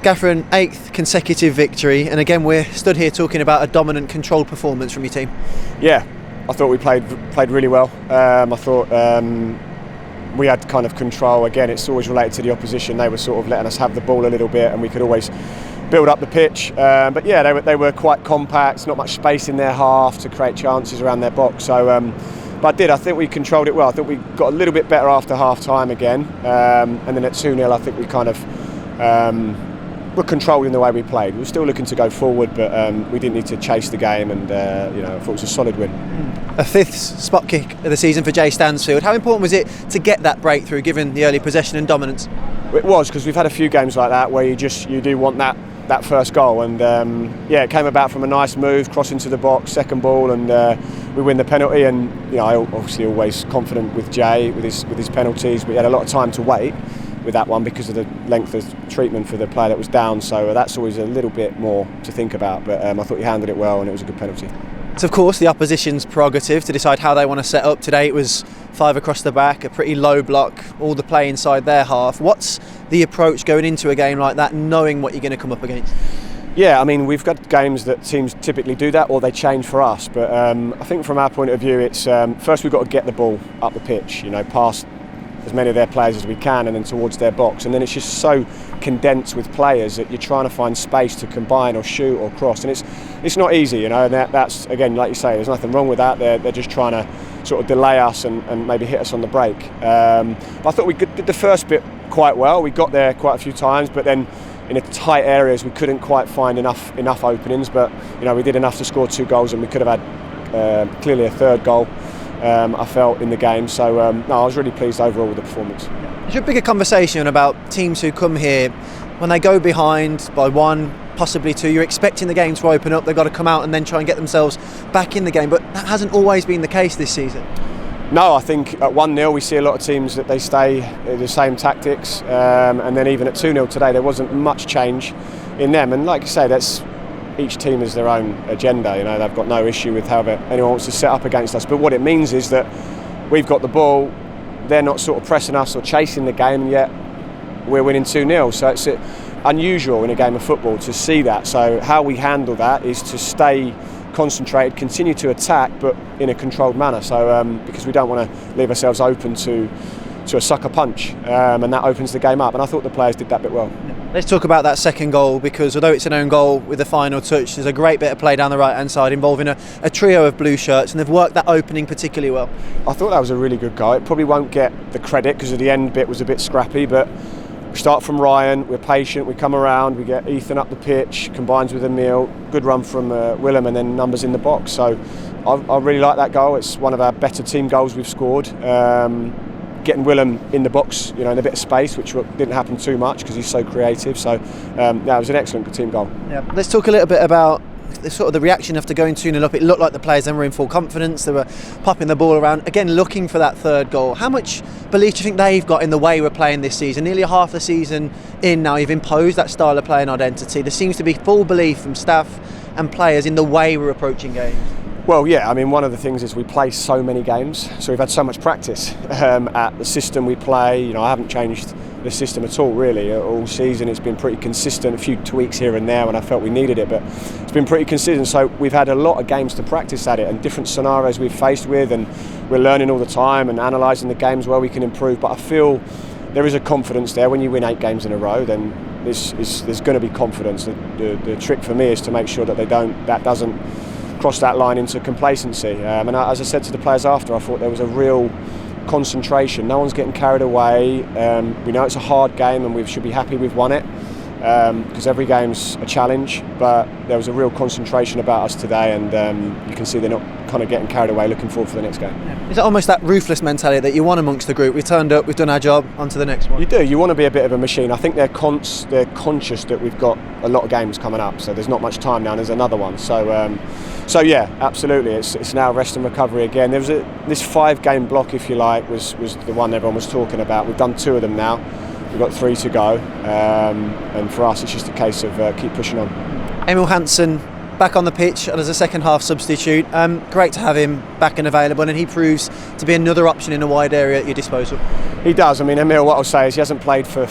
Gaffer, an 8th consecutive victory, and again we're stood here talking about a dominant, controlled performance from your team. Yeah, I thought we played really well. I thought we had kind of control. Again, it's always related to the opposition. They were sort of letting us have the ball a little bit, and we could always build up the pitch. But yeah, they were quite compact. Not much space in their half to create chances around their box. So, but I think we controlled it well. I think we got a little bit better after half time again, and then at 2-0, I think we kind of. We're controlled in the way we played. We were still looking to go forward, but we didn't need to chase the game, and I thought it was a solid win. A 5th spot kick of the season for Jay Stansfield. How important was it to get that breakthrough, given the early possession and dominance? It was, because we've had a few games like that where you do want that first goal, and it came about from a nice move, cross into the box, second ball, and we win the penalty. And I obviously always confident with Jay with his penalties. We had a lot of time to wait with that one because of the length of treatment for the player that was down, so that's always a little bit more to think about, but I thought he handled it well, and it was a good penalty. It's of course the opposition's prerogative to decide how they want to set up. Today it was 5 across the back, a pretty low block, all the play inside their half. What's the approach going into a game like that, knowing what you're going to come up against? Yeah, I mean, we've got games that teams typically do that, or they change for us, but I think from our point of view, it's first we've got to get the ball up the pitch, past as many of their players as we can, and then towards their box, and then it's just so condensed with players that you're trying to find space to combine or shoot or cross, and it's not easy, and that's again, like you say, there's nothing wrong with that. They're just trying to sort of delay us and maybe hit us on the break. But I thought we did the first bit quite well. We got there quite a few times, but then in the tight areas we couldn't quite find enough openings. But we did enough to score 2 goals, and we could have had clearly a 3rd goal. I felt in the game, so I was really pleased overall with the performance. Is there a bigger conversation about teams who come here when they go behind by 1, possibly 2? You're expecting the game to open up, they've got to come out and then try and get themselves back in the game, but that hasn't always been the case this season. No, I think at 1-0 we see a lot of teams that they stay the same tactics, and then even at 2-0 today there wasn't much change in them, and like you say, that's each team has their own agenda. They've got no issue with however anyone wants to set up against us, but what it means is that we've got the ball, they're not sort of pressing us or chasing the game, and yet we're winning 2-0, so it's unusual in a game of football to see that. So how we handle that is to stay concentrated, continue to attack, but in a controlled manner, so because we don't want to leave ourselves open to a sucker punch, and that opens the game up, and I thought the players did that bit well. Let's talk about that second goal, because although it's an own goal with the final touch, there's a great bit of play down the right hand side involving a trio of blue shirts, and they've worked that opening particularly well. I thought that was a really good goal. It probably won't get the credit because the end bit was a bit scrappy, but we start from Ryan, we're patient, we come around, we get Ethan up the pitch, combines with Emil, good run from Willem, and then numbers in the box. So I really like that goal. It's one of our better team goals we've scored. Getting Willem in the box, in a bit of space, which didn't happen too much because he's so creative. So it was an excellent team goal. Yeah. Let's talk a little bit about the reaction after going 2-0 up. It looked like the players then were in full confidence. They were popping the ball around, again looking for that 3rd goal. How much belief do you think they've got in the way we're playing this season? Nearly half the season in now, you've imposed that style of play and identity. There seems to be full belief from staff and players in the way we're approaching games. Well, yeah, I mean, one of the things is we play so many games, so we've had so much practice at the system we play. I haven't changed the system at all, really. All season it's been pretty consistent, a few tweaks here and there when I felt we needed it, but it's been pretty consistent. So we've had a lot of games to practice at it, and different scenarios we've faced with, and we're learning all the time and analysing the games where we can improve. But I feel there is a confidence there. When you win 8 games in a row, then there's going to be confidence. The trick for me is to make sure that that doesn't cross that line into complacency. And as I said to the players after, I thought there was a real concentration. No one's getting carried away. We know it's a hard game, and we should be happy we've won it, because every game's a challenge, but there was a real concentration about us today, and you can see they're not kind of getting carried away, looking forward for the next game. Is it almost that ruthless mentality that you want amongst the group? We've turned up, we've done our job, on to the next one? You do. You want to be a bit of a machine. I think they're conscious that we've got a lot of games coming up, so there's not much time now, and there's another one. So yeah, absolutely. It's now rest and recovery again. There was this 5-game block, if you like, was the one everyone was talking about. We've done 2 of them now. We've got 3 to go, and for us it's just a case of keep pushing on. Emil Hansen back on the pitch as a second half substitute. Great to have him back and available, and he proves to be another option in a wide area at your disposal. He does. I mean, Emil, what I'll say is he hasn't played for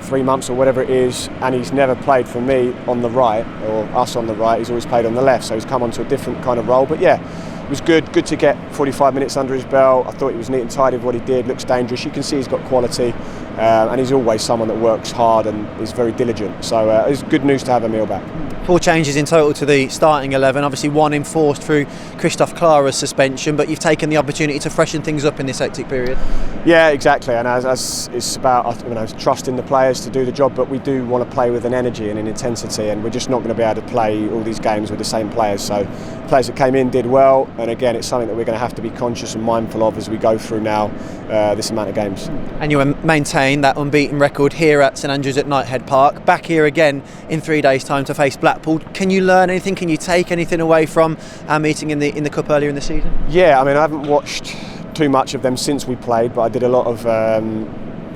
3 months or whatever it is, and he's never played for me on the right or us on the right. He's always played on the left, so he's come onto a different kind of role. But yeah, it was good to get 45 minutes under his belt. I thought he was neat and tidy with what he did. Looks dangerous. You can see he's got quality, and he's always someone that works hard and is very diligent. So it's good news to have Emil back. 4 changes in total to the starting 11, obviously 1 enforced through Christoph Clara's suspension, but you've taken the opportunity to freshen things up in this hectic period. Yeah, exactly, and as it's about trusting the players to do the job, but we do want to play with an energy and an intensity, and we're just not going to be able to play all these games with the same players. So players that came in did well, and again it's something that we're going to have to be conscious and mindful of as we go through now this amount of games. And you maintain that unbeaten record here at St Andrews at Knighthead Park, back here again in 3 days' time to face Blackpool. Can you learn anything? Can you take anything away from our meeting in the Cup earlier in the season? Yeah, I mean, I haven't watched too much of them since we played, but I did a lot of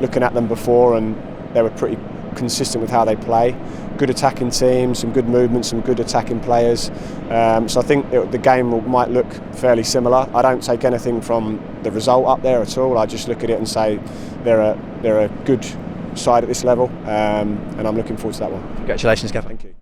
looking at them before, and they were pretty consistent with how they play. Good attacking team, some good movement, some good attacking players. So I think the game might look fairly similar. I don't take anything from the result up there at all. I just look at it and say they're a good side at this level, and I'm looking forward to that one. Congratulations, Gav. Thank you.